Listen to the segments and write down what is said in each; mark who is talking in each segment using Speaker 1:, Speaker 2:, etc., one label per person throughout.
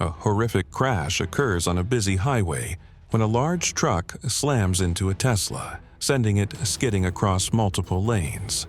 Speaker 1: A horrific crash occurs on a busy highway when a large truck slams into a Tesla, sending it skidding across multiple lanes.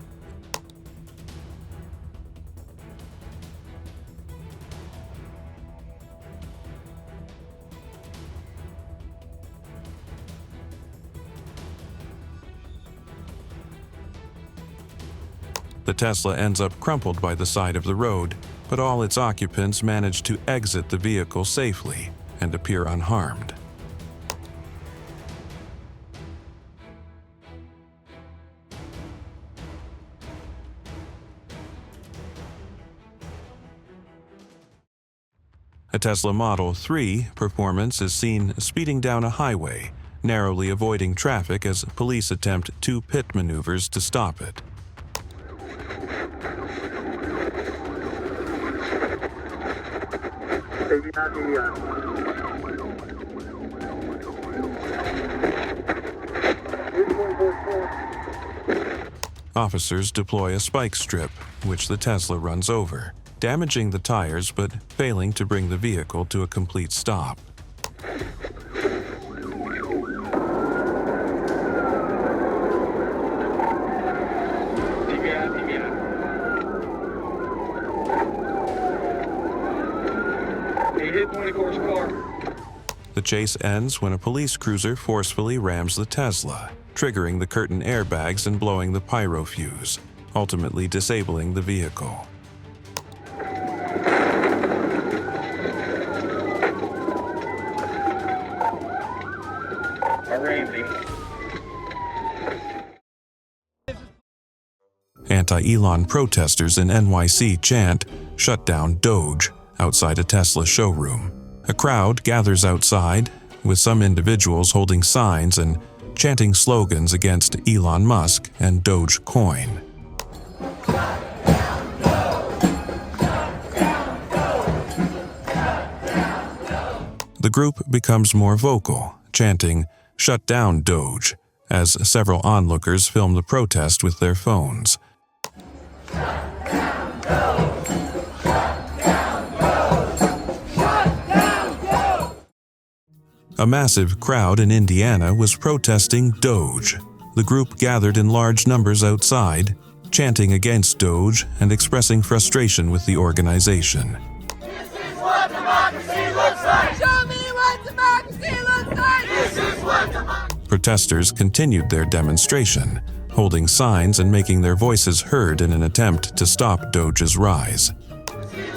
Speaker 1: The Tesla ends up crumpled by the side of the road, but all its occupants manage to exit the vehicle safely and appear unharmed. A Tesla Model 3 Performance is seen speeding down a highway, narrowly avoiding traffic as police attempt 2 pit maneuvers to stop it. Officers deploy a spike strip, which the Tesla runs over, damaging the tires but failing to bring the vehicle to a complete stop. The chase ends when a police cruiser forcefully rams the Tesla, triggering the curtain airbags and blowing the pyro fuse, ultimately disabling the vehicle. Anti-Elon protesters in NYC chant, "Shut down DOGE," outside a Tesla showroom. A crowd gathers outside, with some individuals holding signs and chanting slogans against Elon Musk and Dogecoin. The group becomes more vocal, chanting, "Shut down DOGE," as several onlookers film the protest with their phones. A massive crowd in Indiana was protesting DOGE. The group gathered in large numbers outside, chanting against DOGE and expressing frustration with the organization.
Speaker 2: This is what democracy looks like! Show me what democracy looks like! This is what democracy...
Speaker 1: Protesters continued their demonstration, holding signs and making their voices heard in an attempt to stop DOGE's rise.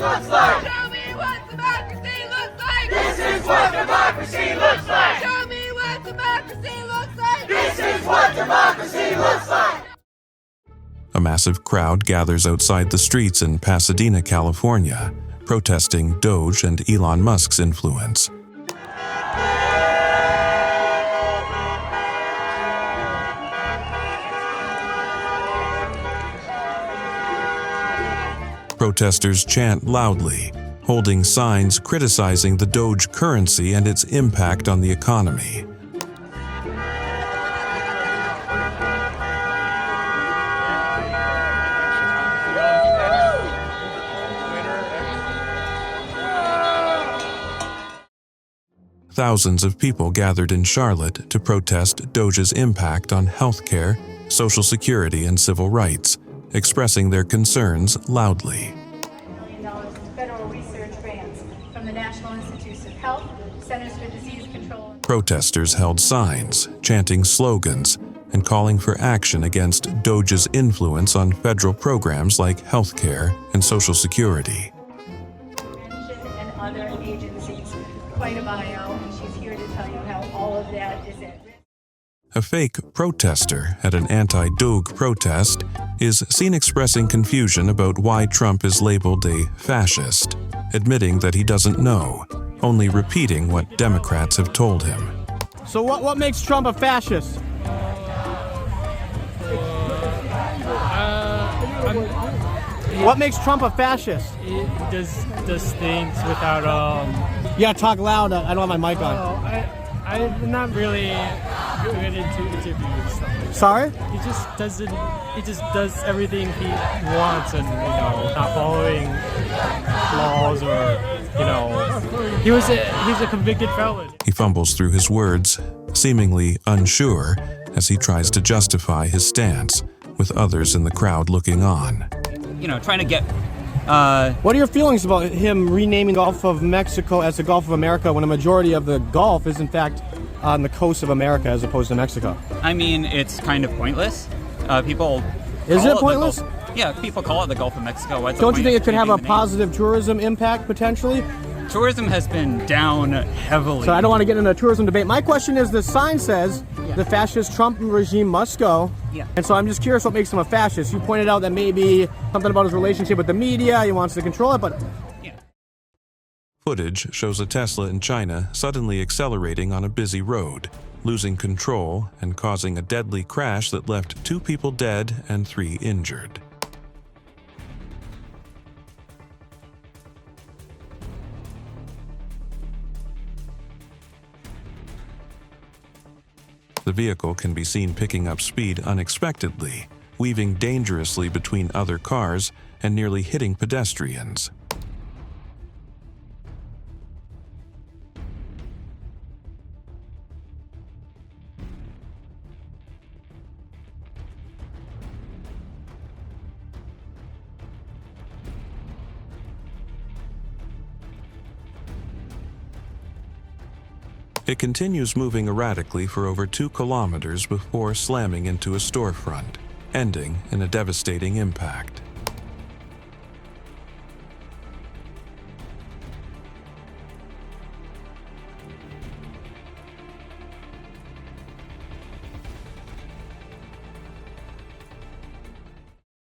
Speaker 2: Looks like. Show me what democracy looks like. This is what democracy looks like. Show me what democracy looks like. This is what democracy looks like.
Speaker 1: A massive crowd gathers outside the streets in Pasadena, California, protesting DOGE and Elon Musk's influence. Protesters chant loudly, holding signs criticizing the DOGE currency and its impact on the economy. Thousands of people gathered in Charlotte to protest DOGE's impact on healthcare, Social Security, and civil rights, expressing their concerns loudly.
Speaker 3: $1 million in federal research grants from the National Institutes of Health, Centers for Disease Control.
Speaker 1: Protesters held signs, chanting slogans, and calling for action against DOGE's influence on federal programs like healthcare and Social Security.
Speaker 3: And other agencies. Quite a bio, and she's here to tell you how all of that is at risk.
Speaker 1: A fake protester at an anti-DOGE protest is seen expressing confusion about why Trump is labeled a fascist, admitting that he doesn't know, only repeating what Democrats have told him.
Speaker 4: So what makes Trump a fascist? What makes Trump a fascist?
Speaker 5: He does things without
Speaker 4: Yeah, talk loud. I don't have my mic on.
Speaker 5: I'm not really good into interviews.
Speaker 4: Sorry?
Speaker 5: He just does everything he wants and, not following laws or you know, he's a convicted felon.
Speaker 1: He fumbles through his words, seemingly unsure as he tries to justify his stance, with others in the crowd looking on.
Speaker 6: You know, trying to get...
Speaker 4: What are your feelings about him renaming Gulf of Mexico as the Gulf of America when a majority of the Gulf is in fact on the coast of America as opposed to Mexico?
Speaker 6: I mean, it's kind of pointless. People...
Speaker 4: Is it pointless?
Speaker 6: Yeah, people call it the Gulf of Mexico.
Speaker 4: Don't you think it could have a positive tourism impact potentially?
Speaker 6: Tourism has been down heavily.
Speaker 4: So I don't want to get into a tourism debate. My question is, the sign says the fascist Trump regime must go.
Speaker 6: Yeah.
Speaker 4: And so I'm just curious what makes him a fascist. You pointed out that maybe something about his relationship with the media, he wants to control it, but...
Speaker 6: Yeah.
Speaker 1: Footage shows a Tesla in China suddenly accelerating on a busy road, losing control and causing a deadly crash that left 2 people dead and 3 injured. The vehicle can be seen picking up speed unexpectedly, weaving dangerously between other cars and nearly hitting pedestrians. It continues moving erratically for over 2 kilometers before slamming into a storefront, ending in a devastating impact.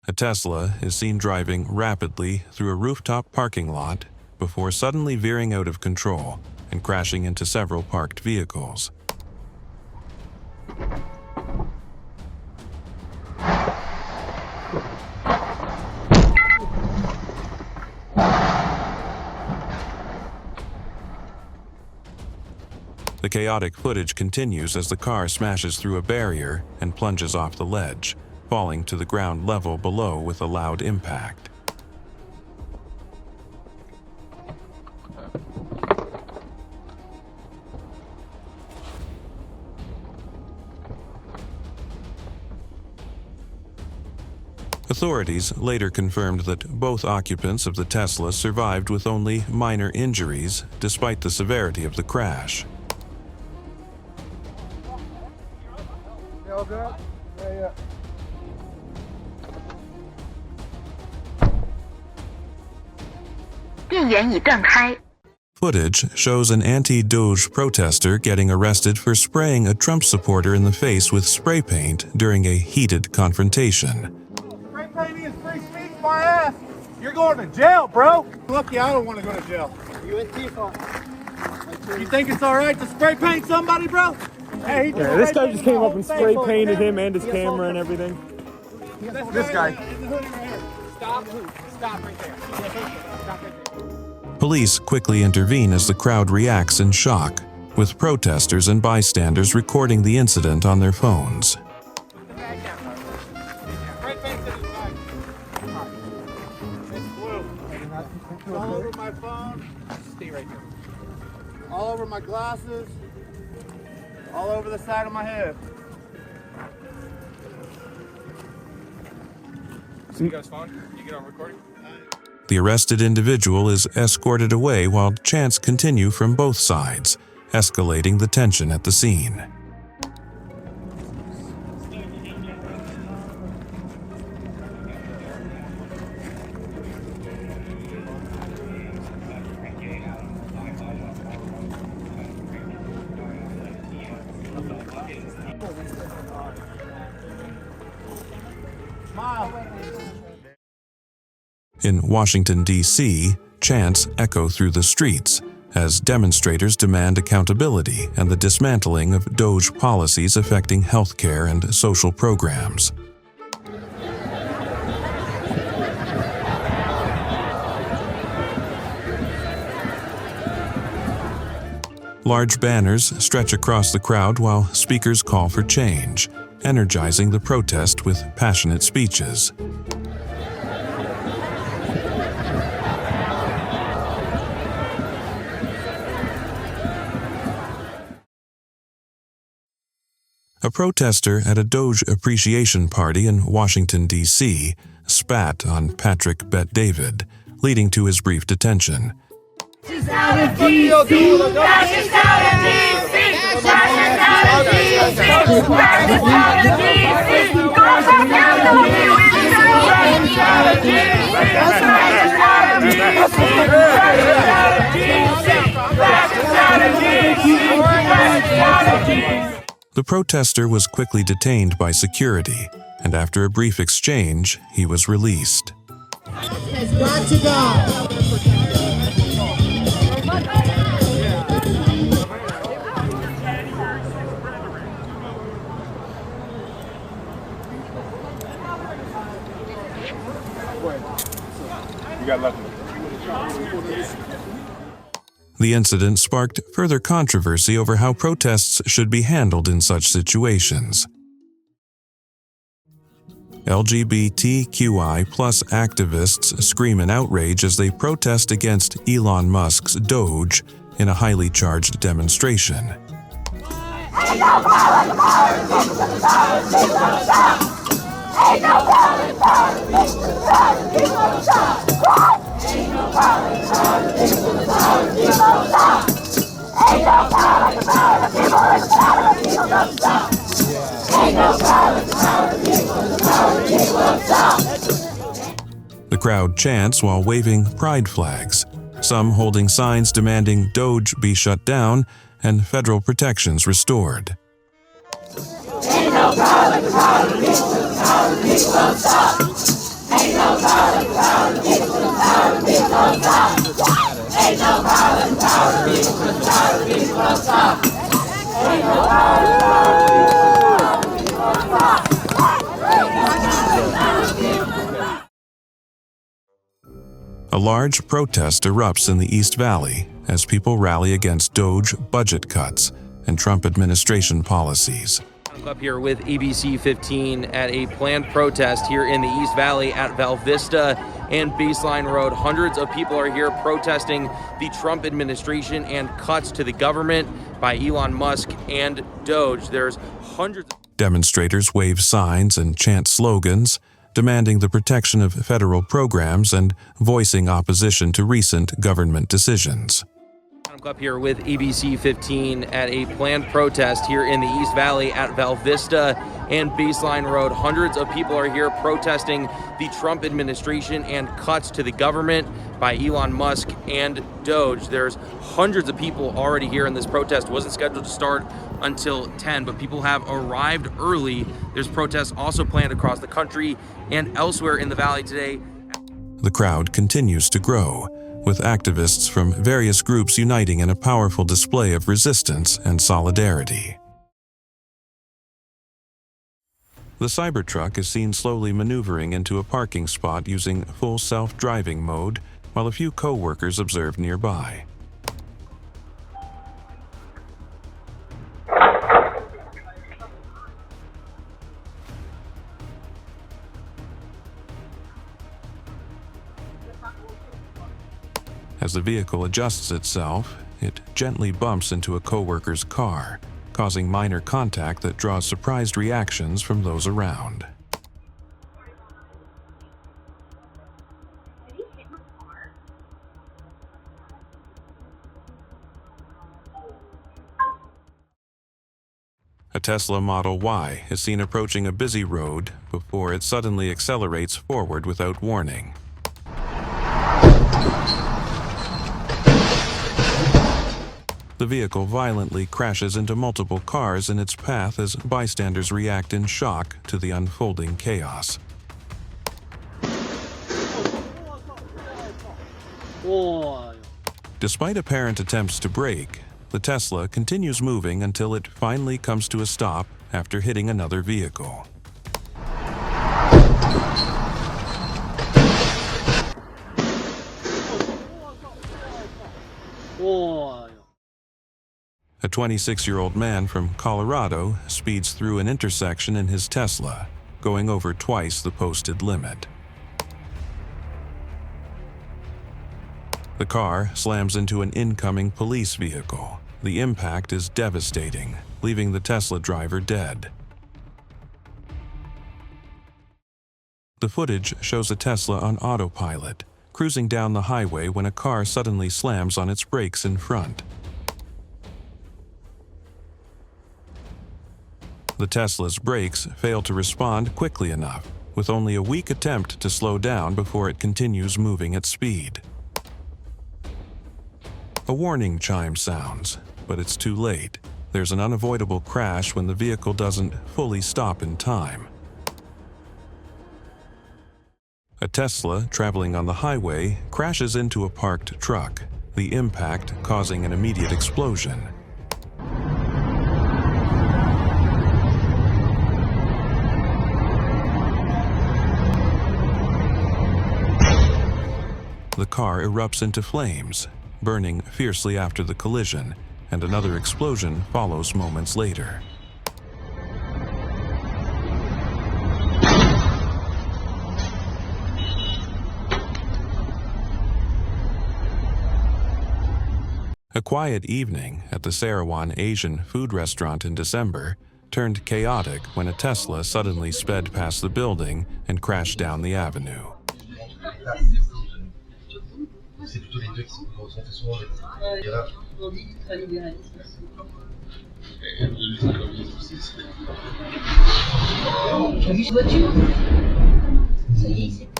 Speaker 1: A Tesla is seen driving rapidly through a rooftop parking lot before suddenly veering out of control and crashing into several parked vehicles. The chaotic footage continues as the car smashes through a barrier and plunges off the ledge, falling to the ground level below with a loud impact. Authorities later confirmed that both occupants of the Tesla survived with only minor injuries, despite the severity of the crash. Footage shows an anti-DOGE protester getting arrested for spraying a Trump supporter in the face with spray paint during a heated confrontation.
Speaker 7: Spray painting is free speech, my ass. You're going to jail, bro. Lucky I don't want to go to jail. You in Tifa? You think it's all right to spray paint somebody, bro? Hey,
Speaker 5: Yeah, this guy just came up and spray painted him and his camera and everything.
Speaker 7: This guy. In the hoodie right here. Stop. Stop right there. Stop right there.
Speaker 1: Police quickly intervene as the crowd reacts in shock, with protesters and bystanders recording the incident on their phones.
Speaker 7: All over my phone. Stay right here. All over my glasses. All over the side of my head. So you guys phone? You get on recording?
Speaker 1: The arrested individual is escorted away while chants continue from both sides, escalating the tension at the scene. In Washington, D.C., chants echo through the streets as demonstrators demand accountability and the dismantling of DOGE policies affecting healthcare and social programs. Large banners stretch across the crowd while speakers call for change, energizing the protest with passionate speeches. A protester at a Doge appreciation party in Washington, D.C., spat on Patrick Bet-David, leading to his brief detention.
Speaker 2: Fascists out of D.C. Fascists out of D.C. Fascists out of D.C. Fascists out of D.C. Goes up down the Fascists out of D.C. Fascists out of D.C. Fascists out of D.C. Fascists out of D.C. Fascists out of D.C.
Speaker 1: The protester was quickly detained by security, and after a brief exchange, he was released.
Speaker 8: Has got to go.
Speaker 7: You got lucky.
Speaker 1: The incident sparked further controversy over how protests should be handled in such situations. LGBTQI+ activists scream in outrage as they protest against Elon Musk's DOGE in a highly charged demonstration. The crowd chants while waving pride flags, some holding signs demanding DOGE be shut down and federal protections restored. A large protest erupts in the East Valley as people rally against DOGE budget cuts and Trump administration policies.
Speaker 9: I'm up here with ABC 15 at a planned protest here in the East Valley at Val Vista and Baseline Road. Hundreds of people are here protesting the Trump administration and cuts to the government by Elon Musk and DOGE. There's hundreds. Demonstrators wave signs and chant slogans, demanding the protection of federal programs and voicing opposition to recent government decisions. I'm up here with ABC 15 at a planned protest here in the East Valley at Val Vista and Baseline Road. Hundreds of people are here protesting the Trump administration and cuts to the government by Elon Musk and DOGE. There's hundreds of people already here, and this protest wasn't scheduled to start until 10, but people have arrived early. There's protests also planned across the country and elsewhere in the valley today. The crowd continues to grow, with activists from various groups uniting in a powerful display of resistance and solidarity. The Cybertruck is seen slowly maneuvering into a parking spot using full self-driving mode, while a few co-workers observe nearby. As the vehicle adjusts itself, it gently bumps into a co-worker's car, causing minor contact that draws surprised reactions from those around. A Tesla Model Y is seen approaching a busy road before it suddenly accelerates forward without warning. The vehicle violently crashes into multiple cars in its path as bystanders react in shock to the unfolding chaos. Despite apparent attempts to brake, the Tesla continues moving until it finally comes to a stop after hitting another vehicle. A 26-year-old man from Colorado speeds through an intersection in his Tesla, going over twice the posted limit. The car slams into an incoming police vehicle. The impact is devastating,
Speaker 1: leaving the Tesla driver dead. The footage shows a Tesla on autopilot, cruising down the highway when a car suddenly slams on its brakes in front. The Tesla's brakes fail to respond quickly enough, with only a weak attempt to slow down before it continues moving at speed. A warning chime sounds, but it's too late. There's an unavoidable crash when the vehicle doesn't fully stop in time. A Tesla traveling on the highway crashes into a parked truck, the impact causing an immediate explosion. The car erupts into flames, burning fiercely after the collision, and another explosion follows moments later. A quiet evening at the Sarawan Asian food restaurant in December turned chaotic when a Tesla suddenly sped past the building and crashed down the avenue.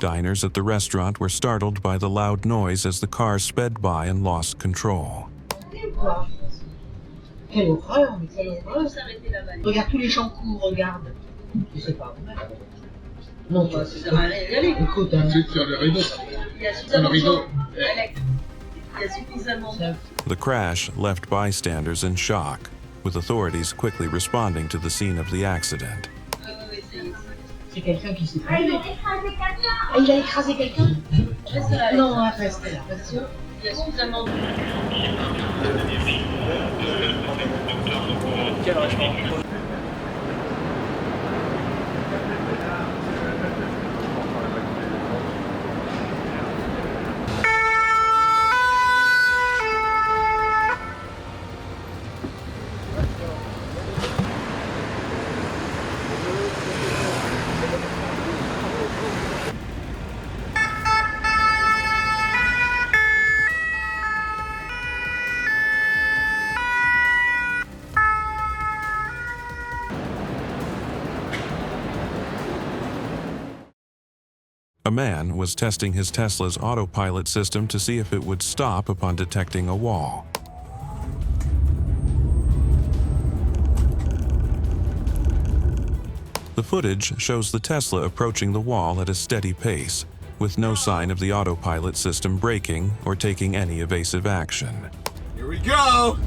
Speaker 1: Diners at the restaurant were startled by the loud noise as the car sped by and lost control.
Speaker 8: Quelle horreur, mais quelle horreur. Regarde tous les gens courent, regarde. C'est pas vrai. Non, ça sert à rien d'y aller. Écoute, hein. Sur le rideau. Il y a suffisamment.
Speaker 1: The crash left bystanders in shock, with authorities quickly responding to the scene of the accident.
Speaker 8: C'est quelqu'un qui s'est trompé. Ah, il a écrasé quelqu'un? Non, reste là, reste sûr. Il y a suffisamment de...
Speaker 1: A man was testing his Tesla's autopilot system to see if it would stop upon detecting a wall. The footage shows the Tesla approaching the wall at a steady pace, with no sign of the autopilot system braking or taking any evasive action.
Speaker 7: Here we go!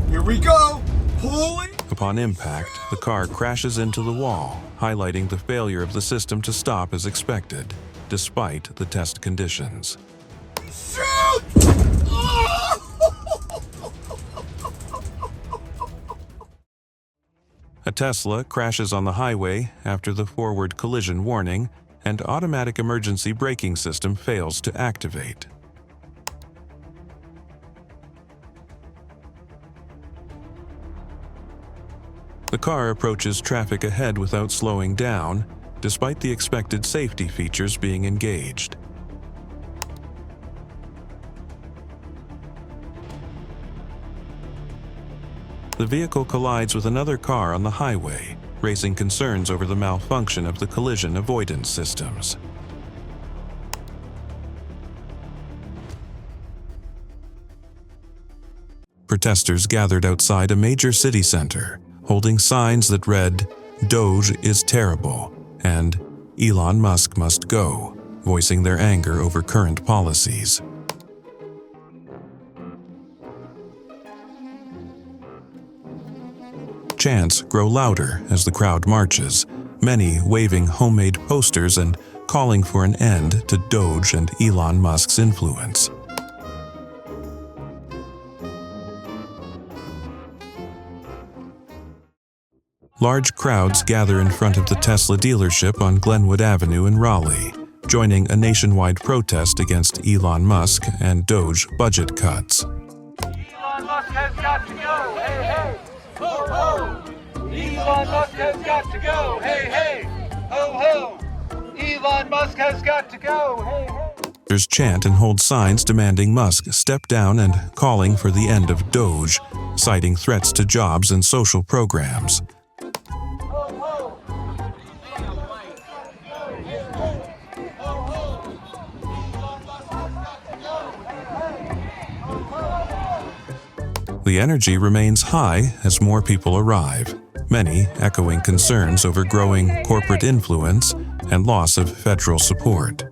Speaker 7: Here we go! Holy!
Speaker 1: Upon impact, the car crashes into the wall, highlighting the failure of the system to stop as expected, despite the test conditions.
Speaker 7: Shoot!
Speaker 1: A Tesla crashes on the highway after the forward collision warning, and automatic emergency braking system fails to activate. The car approaches traffic ahead without slowing down, despite the expected safety features being engaged. The vehicle collides with another car on the highway, raising concerns over the malfunction of the collision avoidance systems. Protesters gathered outside a major city center, holding signs that read, "DOGE is terrible," and "Elon Musk must go," voicing their anger over current policies. Chants grow louder as the crowd marches, many waving homemade posters and calling for an end to DOGE and Elon Musk's influence. Large crowds gather in front of the Tesla dealership on Glenwood Avenue in Raleigh, joining a nationwide protest against Elon Musk and DOGE budget cuts.
Speaker 7: Elon Musk has got to go. Hey, hey. Ho, ho. Elon Musk has got to go. Hey, hey. Ho, ho. Elon Musk has got to go. Hey, hey.
Speaker 1: Protesters chant and hold signs demanding Musk step down and calling for the end of DOGE, citing threats to jobs and social programs. The energy remains high as more people arrive, many echoing concerns over growing corporate influence and loss of federal support.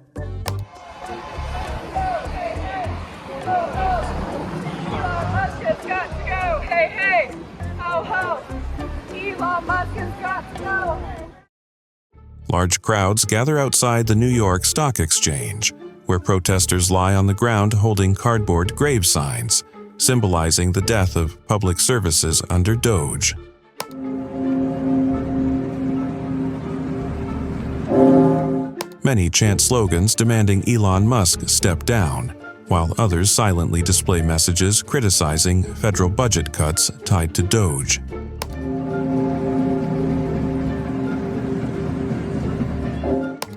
Speaker 1: Large crowds gather outside the New York Stock Exchange, where protesters lie on the ground holding cardboard grave signs, symbolizing the death of public services under DOGE. Many chant slogans demanding Elon Musk step down, while others silently display messages criticizing federal budget cuts tied to DOGE.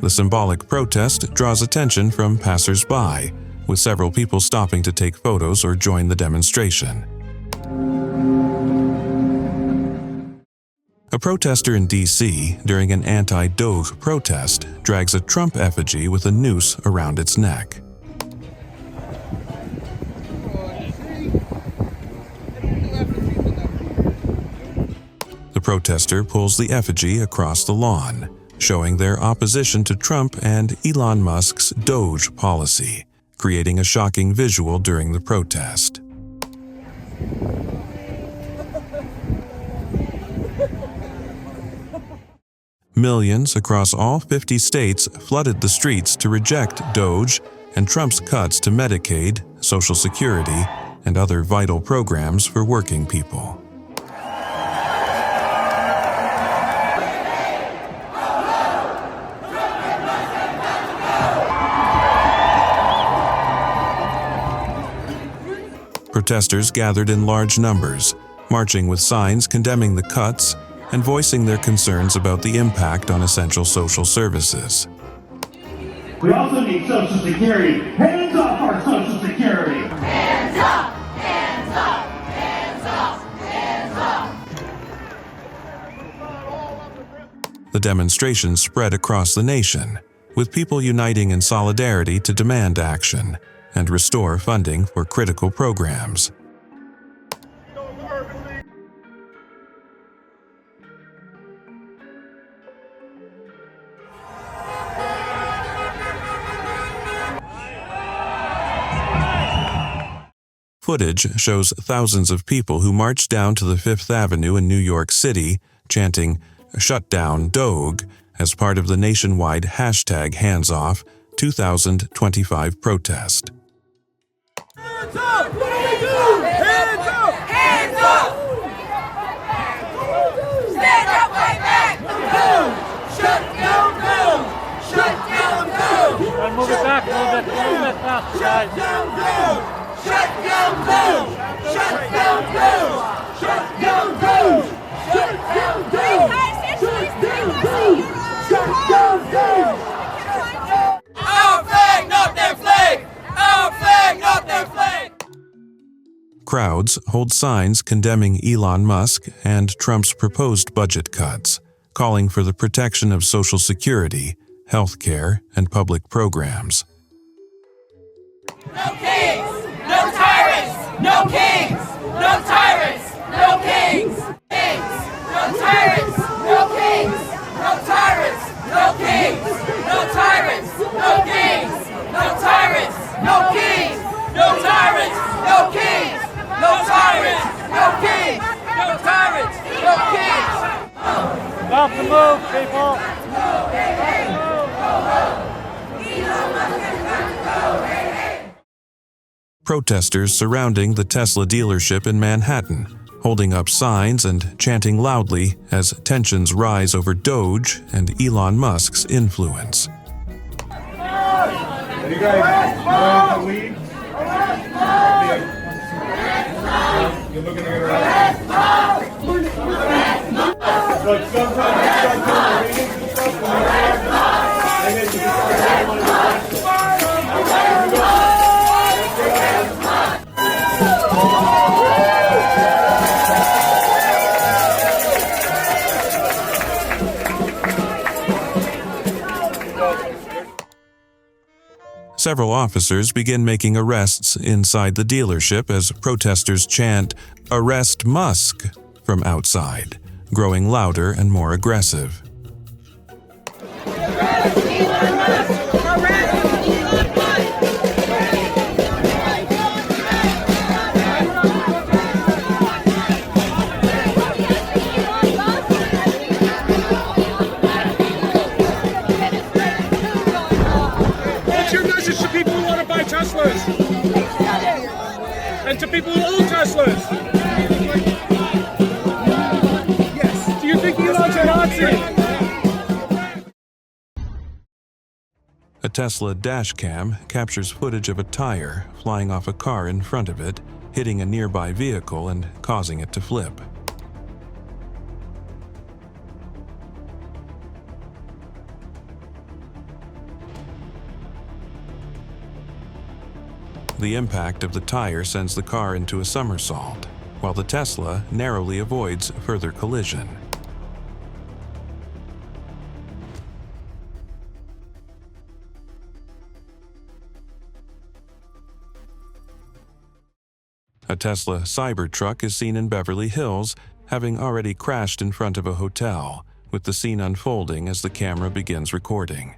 Speaker 1: The symbolic protest draws attention from passers-by, with several people stopping to take photos or join the demonstration. A protester in D.C. during an anti-DOGE protest drags a Trump effigy with a noose around its neck. The protester pulls the effigy across the lawn, showing their opposition to Trump and Elon Musk's DOGE policy, creating a shocking visual during the protest. Millions across all 50 states flooded the streets to reject DOGE and Trump's cuts to Medicaid, Social Security, and other vital programs for working people. Protesters gathered in large numbers, marching with signs condemning the cuts and voicing their concerns about the impact on essential social services.
Speaker 10: We also need Social Security. Hands off our Social Security!
Speaker 2: Hands up! Hands up! Hands up! Hands up!
Speaker 1: The demonstration spread across the nation, with people uniting in solidarity to demand action and restore funding for critical programs. Footage shows thousands of people who marched down to the Fifth Avenue in New York City, chanting, "Shut down DOGE," as part of the nationwide #HandsOff 2025 protest.
Speaker 2: Hands up! What do we do? Hands up! Hands up! Stand up, fight back! Shut down DOGE! Shut down DOGE!
Speaker 5: Move it back a little bit. Move it back.
Speaker 2: Shut down DOGE! Shut down DOGE! Shut down DOGE! Shut down DOGE! Shut down DOGE! Shut down DOGE! Our flag, not their flag! Our flag, not their flag!
Speaker 1: Crowds hold signs condemning Elon Musk and Trump's proposed budget cuts, calling for the protection of Social Security, health care, and public programs.
Speaker 2: No kings! No tyrants! No kings! No tyrants! No kings! Kings! No tyrants! No kings! No tyrants! No kings! No tyrants! No kings! No tyrants! No kings! No tyrants! No kings! No tyrants! No kings! No tyrants! No kings!
Speaker 5: Stop the move, people!
Speaker 1: Protesters surrounding the Tesla dealership in Manhattan, holding up signs and chanting loudly as tensions rise over DOGE and Elon Musk's influence.
Speaker 7: You guys want to leave? You
Speaker 1: Several officers begin making arrests inside the dealership as protesters chant, "Arrest Musk," from outside, growing louder and more aggressive.
Speaker 5: And to people who own Teslas. Yes. Do you think Elon's a Nazi?
Speaker 1: A Tesla dash cam captures footage of a tire flying off a car in front of it, hitting a nearby vehicle and causing it to flip. The impact of the tire sends the car into a somersault, while the Tesla narrowly avoids further collision. A Tesla Cybertruck is seen in Beverly Hills, having already crashed in front of a hotel, with the scene unfolding as the camera begins recording.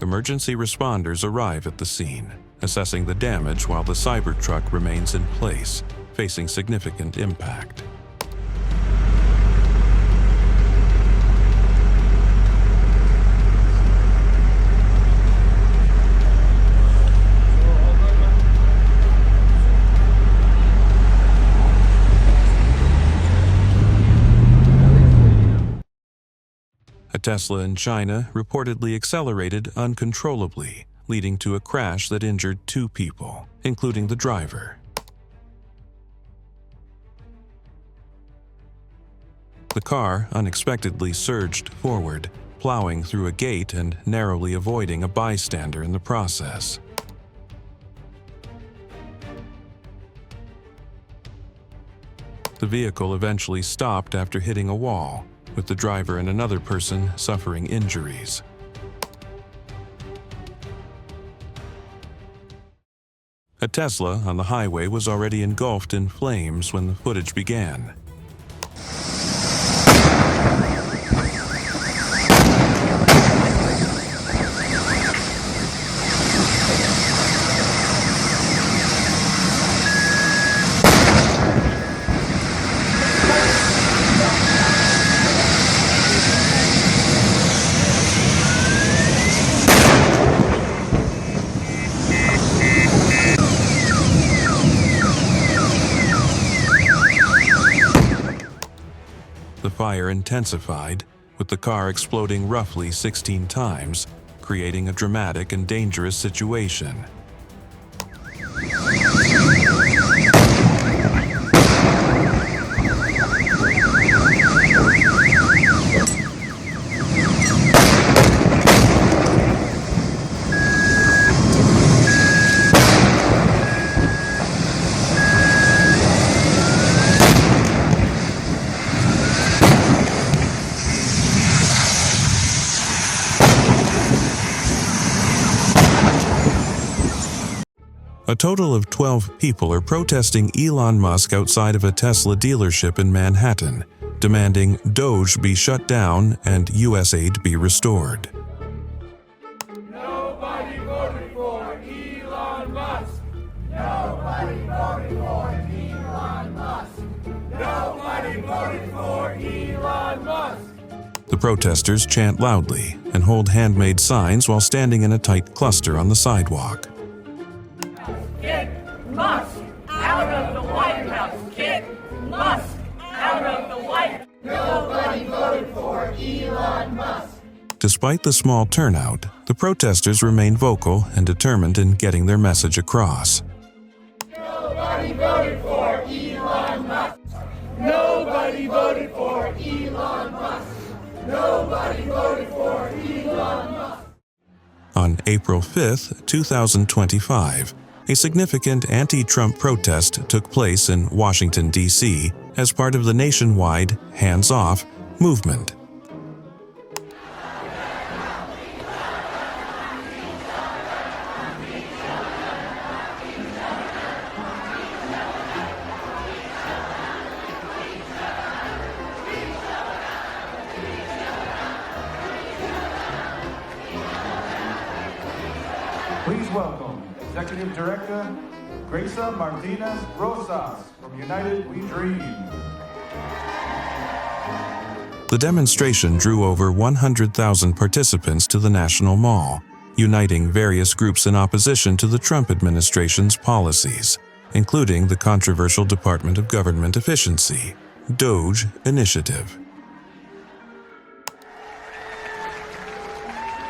Speaker 1: Emergency responders arrive at the scene, assessing the damage while the Cybertruck remains in place, facing significant impact. A Tesla in China reportedly accelerated uncontrollably, leading to a crash that injured 2 people, including the driver. The car unexpectedly surged forward, plowing through a gate and narrowly avoiding a bystander in the process. The vehicle eventually stopped after hitting a wall, with the driver and another person suffering injuries. A Tesla on the highway was already engulfed in flames when the footage began. The fire intensified, with the car exploding roughly 16 times, creating a dramatic and dangerous situation. A total of 12 people are protesting Elon Musk outside of a Tesla dealership in Manhattan, demanding DOGE be shut down and US aid be restored.
Speaker 2: Nobody voted for Elon Musk. Nobody voted for Elon Musk. Nobody voted for Elon Musk.
Speaker 1: The protesters chant loudly and hold handmade signs while standing in a tight cluster on the sidewalk.
Speaker 2: Get Musk out! out of the White House. Kick Musk out of the White House. Nobody voted for Elon Musk.
Speaker 1: Despite the small turnout, the protesters remained vocal and determined in getting their message across.
Speaker 2: Nobody voted for Elon Musk. Nobody voted for Elon Musk. Nobody voted for Elon Musk.
Speaker 1: On April 5, 2025, a significant anti-Trump protest took place in Washington, D.C. as part of the nationwide Hands Off movement.
Speaker 11: Please welcome Executive Director Graysa Martinez Rosas from United We Dream.
Speaker 1: The demonstration drew over 100,000 participants to the National Mall, uniting various groups in opposition to the Trump administration's policies, including the controversial Department of Government Efficiency, DOGE initiative.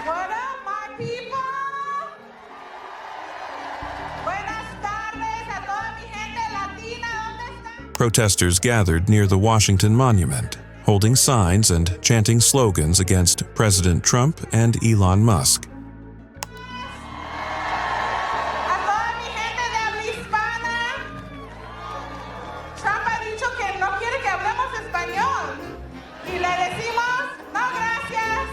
Speaker 2: What up, my people? Buenas tardes a toda mi gente latina. ¿Dónde están?
Speaker 1: Protesters gathered near the Washington Monument, holding signs and chanting slogans against President Trump and Elon Musk.
Speaker 2: A toda mi gente de habla hispana. Trump ha dicho que no quiere que hablemos español. Y le decimos, no, gracias.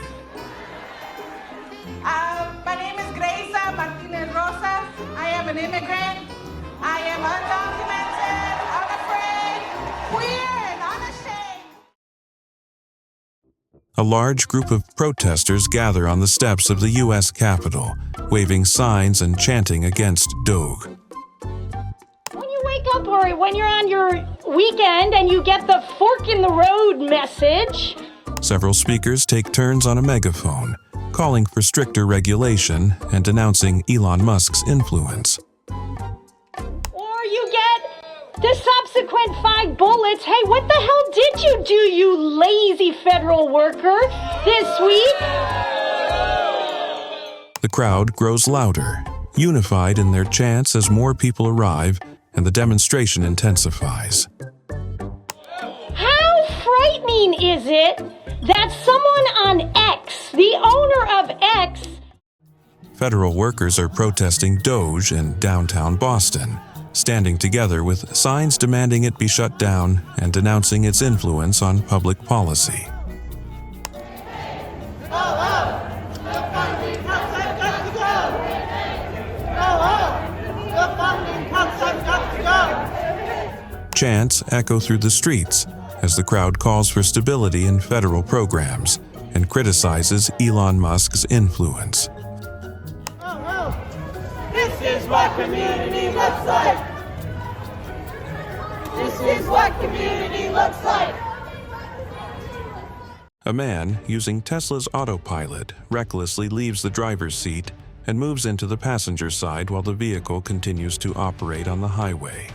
Speaker 2: My name is Graysa Martinez Rosas. I am an immigrant. I am undocumented, unafraid, queer, and unashamed.
Speaker 1: A large group of protesters gather on the steps of the U.S. Capitol, waving signs and chanting against DOGE.
Speaker 12: When you wake up or when you're on your weekend and you get the fork in the road message.
Speaker 1: Several speakers take turns on a megaphone, calling for stricter regulation and denouncing Elon Musk's influence.
Speaker 12: Or you get the subsequent 5 bullets. Hey, what the hell did you do, you lazy federal worker, this week?
Speaker 1: The crowd grows louder, unified in their chants as more people arrive and the demonstration intensifies.
Speaker 12: How frightening is it that someone on X, the owner of X,
Speaker 1: Federal workers are protesting DOGE in downtown Boston, standing together with signs demanding it be shut down and denouncing its influence on public policy. Chants echo through the streets as the crowd calls for stability in federal programs and criticizes Elon Musk's influence.
Speaker 2: This is what community looks like. This is what community looks like.
Speaker 1: A man using Tesla's Autopilot recklessly leaves the driver's seat and moves into the passenger side while the vehicle continues to operate on the highway.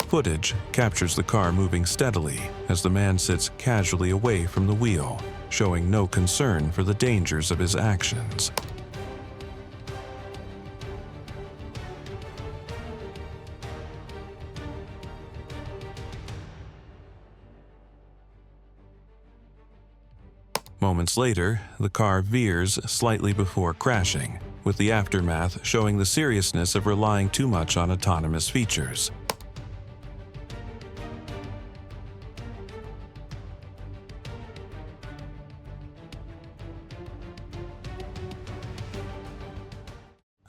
Speaker 1: Footage captures the car moving steadily as the man sits casually away from the wheel, showing no concern for the dangers of his actions. Moments later, the car veers slightly before crashing, with the aftermath showing the seriousness of relying too much on autonomous features.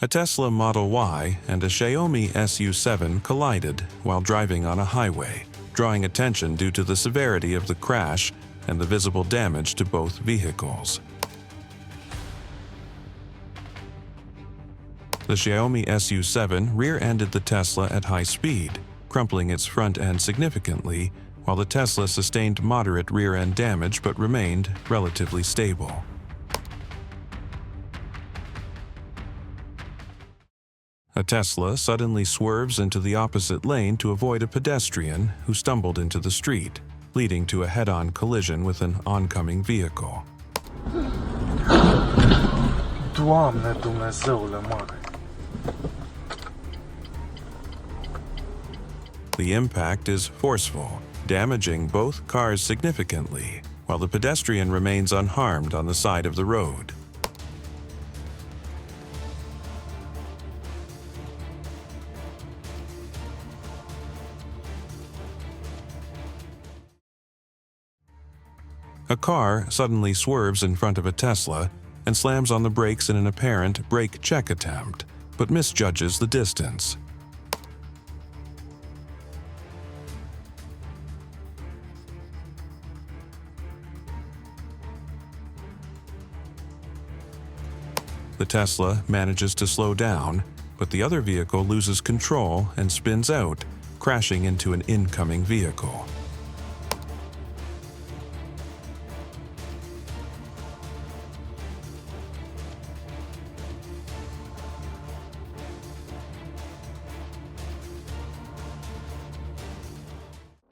Speaker 1: A Tesla Model Y and a Xiaomi SU7 collided while driving on a highway, drawing attention due to the severity of the crash and the visible damage to both vehicles. The Xiaomi SU7 rear-ended the Tesla at high speed, crumpling its front end significantly while the Tesla sustained moderate rear-end damage but remained relatively stable. A Tesla suddenly swerves into the opposite lane to avoid a pedestrian who stumbled into the street, leading to a head-on collision with an oncoming vehicle.
Speaker 11: Doamne Dumnezeule mare!
Speaker 1: The impact is forceful, damaging both cars significantly, while the pedestrian remains unharmed on the side of the road. A car suddenly swerves in front of a Tesla and slams on the brakes in an apparent brake check attempt, but misjudges the distance. The Tesla manages to slow down, but the other vehicle loses control and spins out, crashing into an incoming vehicle.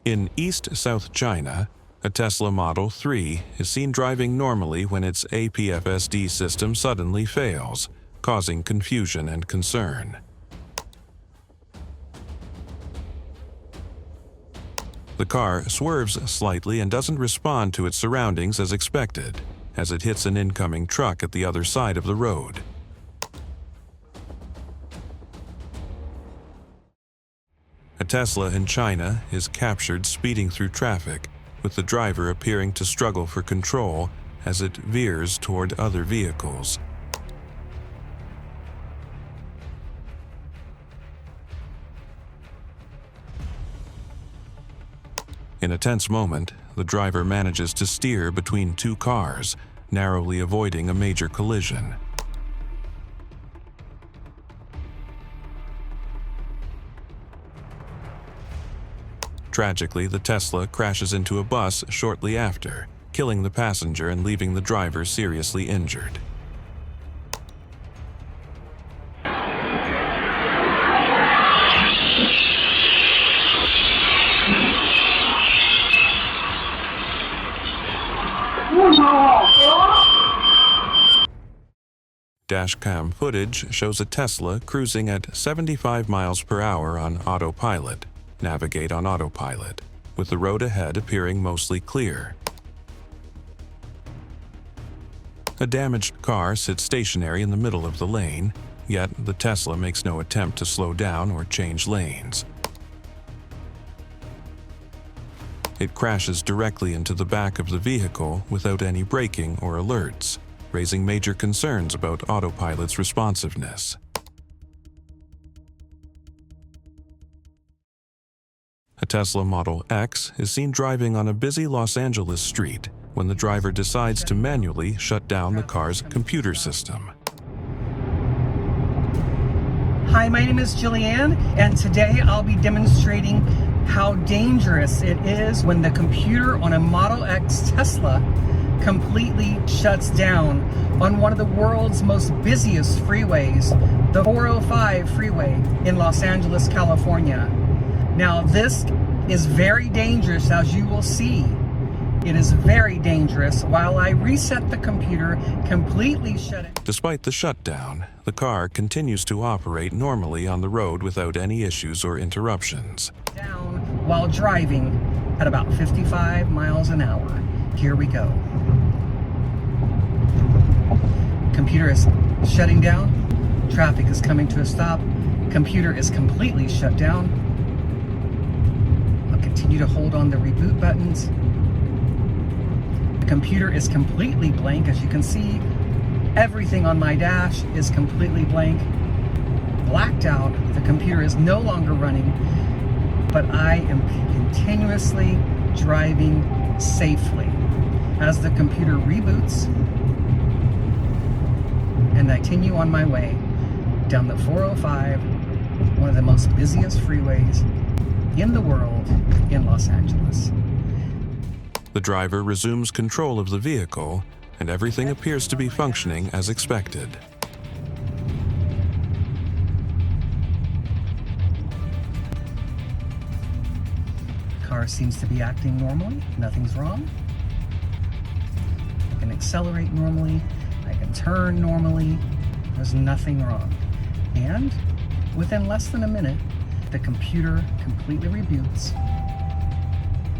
Speaker 1: In East-South China, a Tesla Model 3 is seen driving normally when its APFSD system suddenly fails, causing confusion and concern. The car swerves slightly and doesn't respond to its surroundings as expected, as it hits an incoming truck at the other side of the road. A Tesla in China is captured speeding through traffic, with the driver appearing to struggle for control as it veers toward other vehicles. In a tense moment, the driver manages to steer between two cars, narrowly avoiding a major collision. Tragically, the Tesla crashes into a bus shortly after, killing the passenger and leaving the driver seriously injured. Dashcam footage shows a Tesla cruising at 75 miles per hour on Autopilot. Navigate on Autopilot, with the road ahead appearing mostly clear. A damaged car sits stationary in the middle of the lane, yet the Tesla makes no attempt to slow down or change lanes. It crashes directly into the back of the vehicle without any braking or alerts, raising major concerns about Autopilot's responsiveness. A Tesla Model X is seen driving on a busy Los Angeles street when the driver decides to manually shut down the car's computer system.
Speaker 13: Hi, my name is Jillian, and today I'll be demonstrating how dangerous it is when the computer on a Model X Tesla completely shuts down on one of the world's most busiest freeways, the 405 freeway in Los Angeles, California. Now, this is very dangerous, as you will see. It is very dangerous. While I reset the computer, completely shut it.
Speaker 1: Despite the shutdown, the car continues to operate normally on the road without any issues or interruptions.
Speaker 13: Down while driving at about 55 miles an hour. Here we go. Computer is shutting down. Traffic is coming to a stop. Computer is completely shut down. Continue to hold on the reboot buttons. The computer is completely blank. As you can see, everything on my dash is completely blank, blacked out. The computer is no longer running, but I am continuously driving safely. As the computer reboots, and I continue on my way down the 405, one of the most busiest freeways in the world in Los Los Angeles.
Speaker 1: The driver resumes control of the vehicle, and everything appears to be functioning as expected.
Speaker 13: The car seems to be acting normally. Nothing's wrong. I can accelerate normally. I can turn normally. There's nothing wrong. And within less than a minute, the computer completely reboots,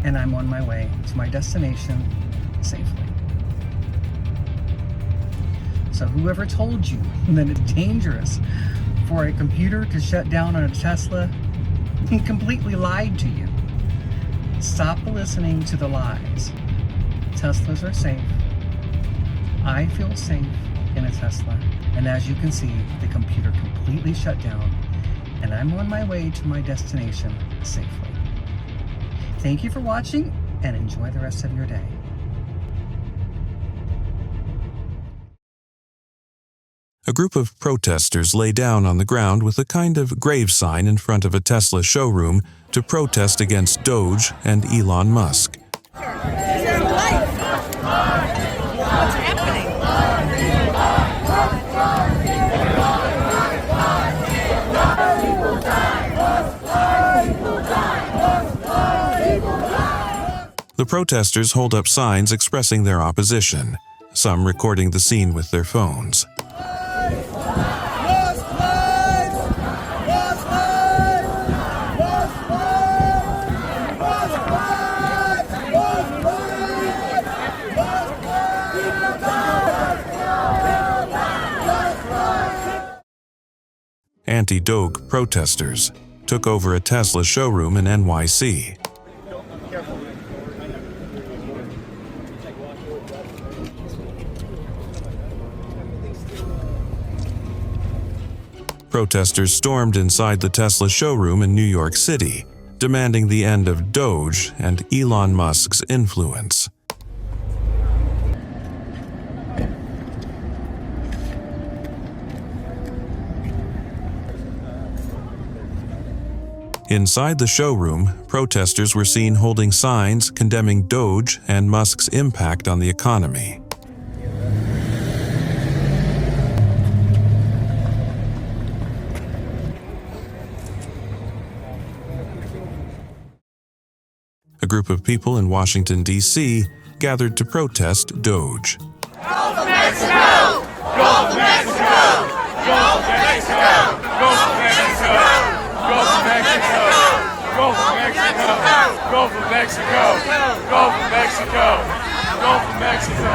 Speaker 13: and I'm on my way to my destination safely. So whoever told you that it's dangerous for a computer to shut down on a Tesla completely lied to you. Stop listening to the lies. Teslas are safe. I feel safe in a Tesla. And as you can see, the computer completely shut down, and I'm on my way to my destination safely. Thank you for watching, and enjoy the rest of your day.
Speaker 1: A group of protesters lay down on the ground with a kind of grave sign in front of a Tesla showroom to protest against DOGE and Elon Musk.
Speaker 2: What's happening?
Speaker 1: The protesters hold up signs expressing their opposition, some recording the scene with their phones. Anti-DOGE protesters took over a Tesla showroom in NYC. Protesters stormed inside the Tesla showroom in New York City, demanding the end of DOGE and Elon Musk's influence. Inside the showroom, protesters were seen holding signs condemning DOGE and Musk's impact on the economy. A group of people in Washington, D.C. gathered to protest DOGE.
Speaker 2: Go for Mexico! Go for Mexico! Go for Mexico! Go for Mexico! Go for Mexico! Go for Mexico! Go for Mexico! Go for Mexico! Go for Mexico!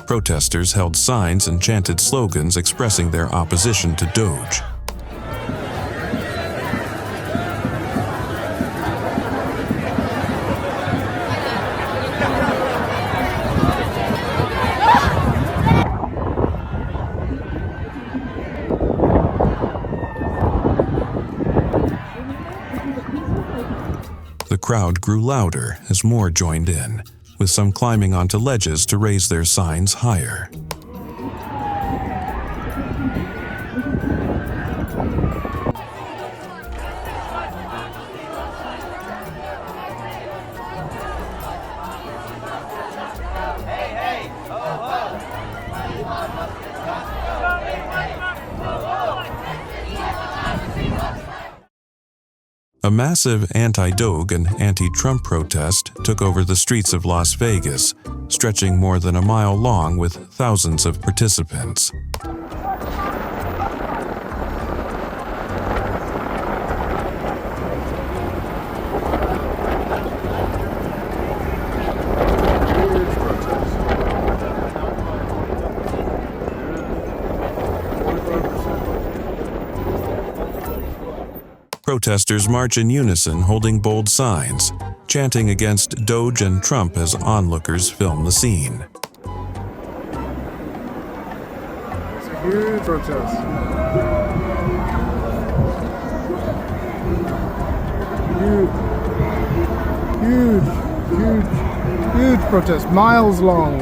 Speaker 1: Protesters held signs and chanted slogans expressing their opposition to DOGE. The crowd grew louder as more joined in, with some climbing onto ledges to raise their signs higher. A massive anti-DOGE and anti-Trump protest took over the streets of Las Vegas, stretching more than a mile long with thousands of participants. Protesters march in unison holding bold signs, chanting against DOGE and Trump as onlookers film the scene.
Speaker 14: It's a huge protest. Huge protest. Miles long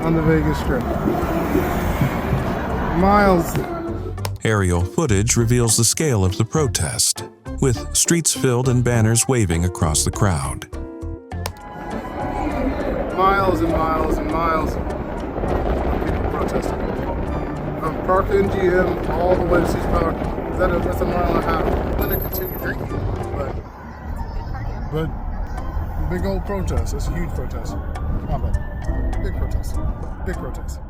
Speaker 14: on the Vegas Strip. Miles.
Speaker 1: Aerial footage reveals the scale of the protest, with streets filled and banners waving across the crowd.
Speaker 14: Miles and miles and miles of people protesting. From Park NGM all the way to Seas Power. That's a mile and a half. I'm going to continue drinking, but big old protest. That's a huge protest. Not bad. Big protest. Big protest.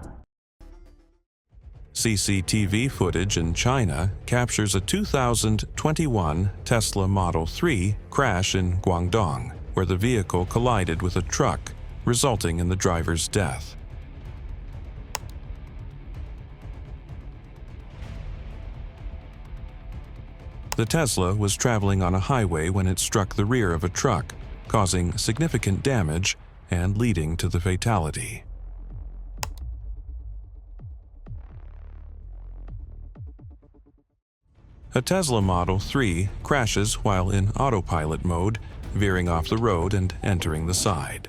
Speaker 1: CCTV footage in China captures a 2021 Tesla Model 3 crash in Guangdong, where the vehicle collided with a truck, resulting in the driver's death. The Tesla was traveling on a highway when it struck the rear of a truck, causing significant damage and leading to the fatality. A Tesla Model 3 crashes while in autopilot mode, veering off the road and entering the side.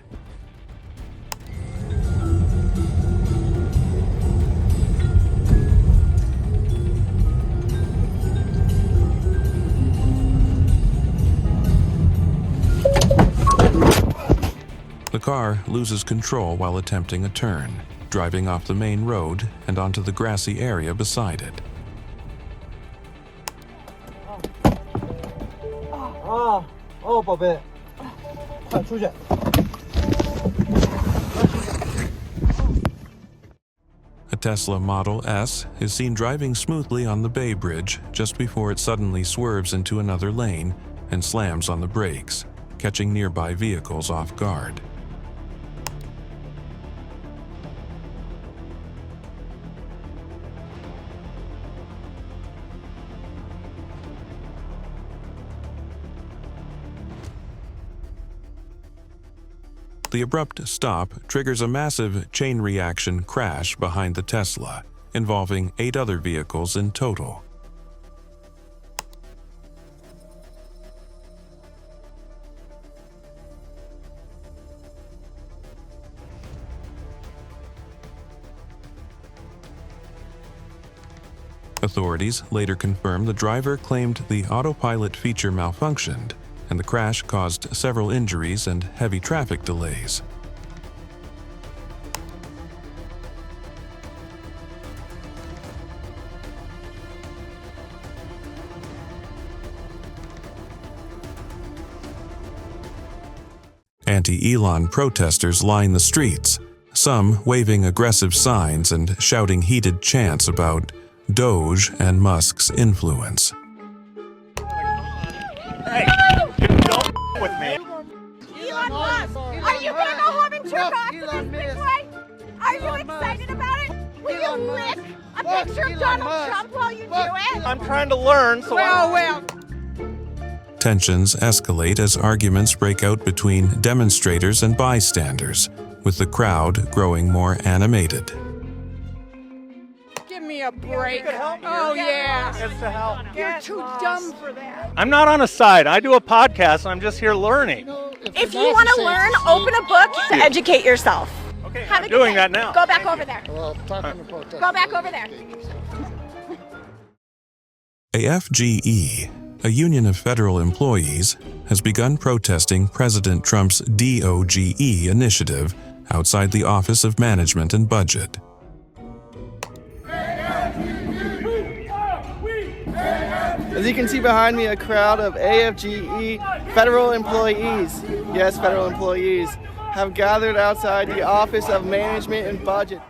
Speaker 1: The car loses control while attempting a turn, driving off the main road and onto the grassy area beside it. A Tesla Model S is seen driving smoothly on the Bay Bridge just before it suddenly swerves into another lane and slams on the brakes, catching nearby vehicles off guard. The abrupt stop triggers a massive chain reaction crash behind the Tesla, involving 8 other vehicles in total. Authorities later confirmed the driver claimed the autopilot feature malfunctioned, and the crash caused several injuries and heavy traffic delays. Anti-Elon protesters line the streets, some waving aggressive signs and shouting heated chants about DOGE and Musk's influence.
Speaker 7: Hey, don't with me.
Speaker 2: Elon Musk, are you gonna go home and jerk off to this freeway? Are you excited about it? Will you lick a picture of Donald Trump while you do it?
Speaker 7: I'm trying to learn, so
Speaker 2: well.
Speaker 1: Tensions escalate as arguments break out between demonstrators and bystanders, with the crowd growing more animated.
Speaker 2: Give me a break. Oh yeah.
Speaker 7: It's to help.
Speaker 2: You're too dumb for that.
Speaker 7: I'm not on a side. I do a podcast, and I'm just here learning.
Speaker 2: If you want to learn, open a book to educate yourself.
Speaker 7: Okay, I'm doing that now.
Speaker 2: Go back over there. Go back over there.
Speaker 1: AFGE, a union of federal employees, has begun protesting President Trump's DOGE initiative outside the Office of Management and Budget.
Speaker 15: As you can see behind me, a crowd of AFGE federal employees, yes, federal employees, have gathered outside the Office of Management and Budget.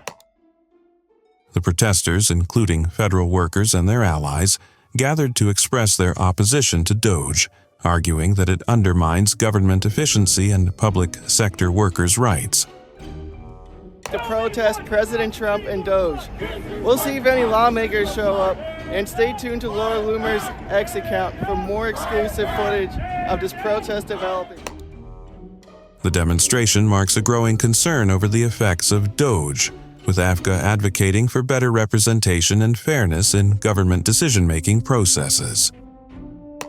Speaker 1: The protesters, including federal workers and their allies, gathered to express their opposition to DOGE, arguing that it undermines government efficiency and public sector workers' rights.
Speaker 15: To protest President Trump and DOGE. We'll see if any lawmakers show up, and stay tuned to Laura Loomer's X account for more exclusive footage of this protest developing.
Speaker 1: The demonstration marks a growing concern over the effects of DOGE, with AFGA advocating for better representation and fairness in government decision-making processes.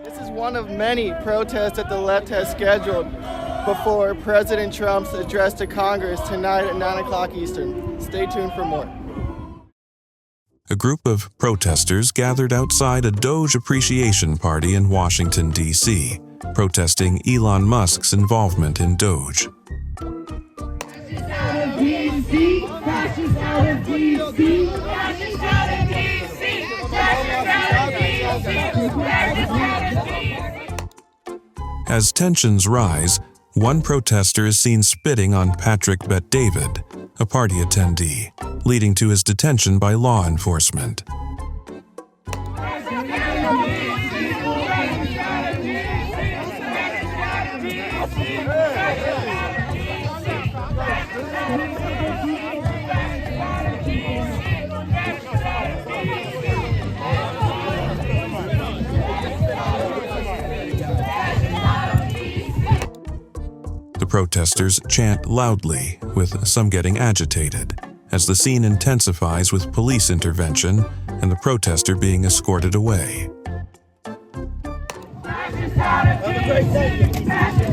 Speaker 15: This is one of many protests that the left has scheduled before President Trump's address to Congress tonight at 9 o'clock Eastern. Stay tuned for more.
Speaker 1: A group of protesters gathered outside a Doge appreciation party in Washington, D.C., protesting Elon Musk's involvement in Doge. As tensions rise, one protester is seen spitting on Patrick Bet-David, a party attendee, leading to his detention by law enforcement. The protesters chant loudly, with some getting agitated, as the scene intensifies with police intervention and the protester being escorted away.
Speaker 2: Fascist out of DC!